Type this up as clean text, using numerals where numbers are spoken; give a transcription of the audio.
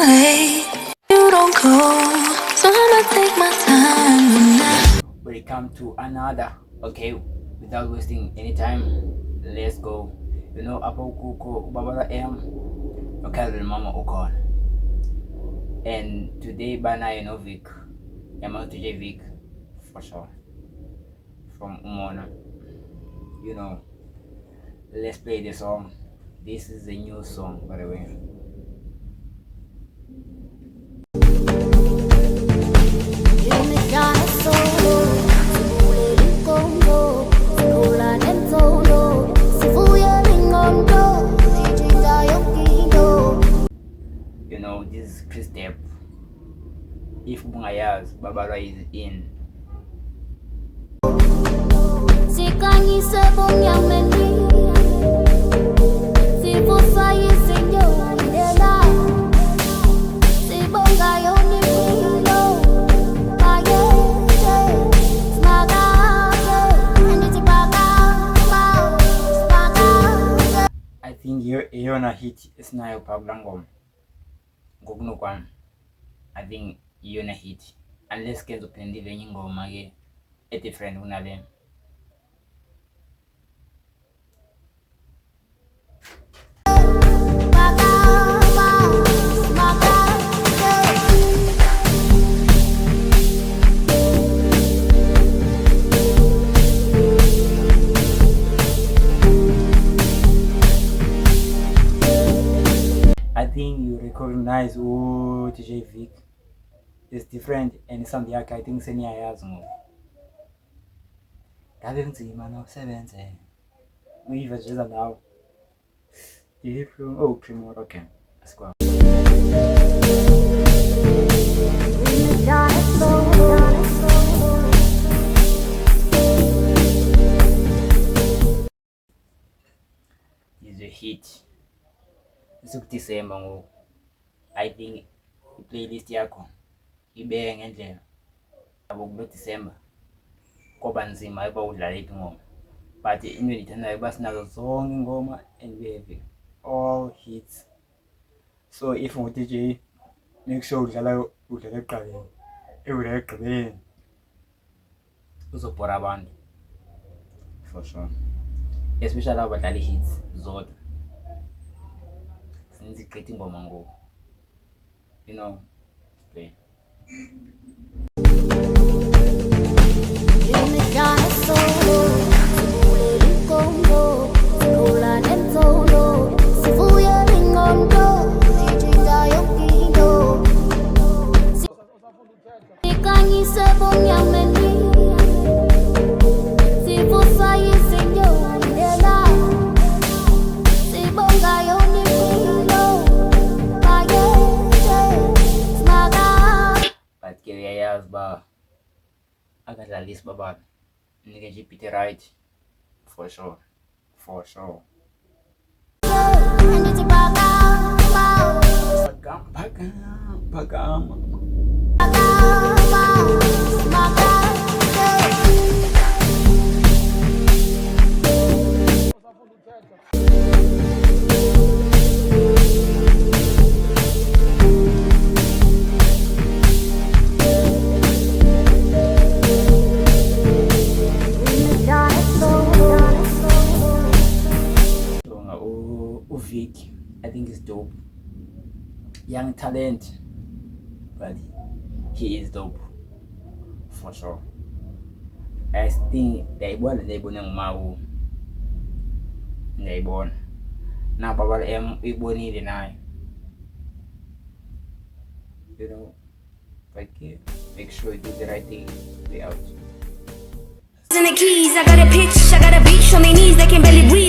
late, you don't call, so I'ma take my time now. We come to another. Okay, without wasting any time, let's go. You know, Apo Kuko Babala M, okay, Mama Okon. And today, Bana, you know, Vic, MLTJ Vic, for sure, from Umona. You know, let's play the song. This is a new song, by the way. You know, this is Chris Step. If Bungayas, Babara is in. I think you're na hit is na yung paglangom. Gugno kwan. I think you're na hit. Unless kenzo pendi venye ngoma ge. Eti friend unale. I think you recognize TJ Vic. It's different and some the I think seni ayaz mo. Gabenzi mano sevenze. We even just now. Oh, Primor, okay. Let's go. It's a hit. December ngo. I think playlist yakho ibeke ngendlela abokulo December koba nzima eba udlala iphi ngoma, but into endithandayo basinazo zonke ingoma and we have all hits. So if ungu DJ, make sure udlala ekuqaleni udlala ekugqibeleni uzobhora abantu for sure, especially abo badlala hits zodwa. Since creating Bomango, you know, play. Ba agad lalis baba nigga GPT right for sure pagam Vic, I think it's dope. Young talent, but he is dope for sure. I think they born mau they born now Babal M we born in the night, you know, like make sure you do the right thing. Way out. In the keys, I got a pitch, I got a beat, show me knees, they can barely breathe.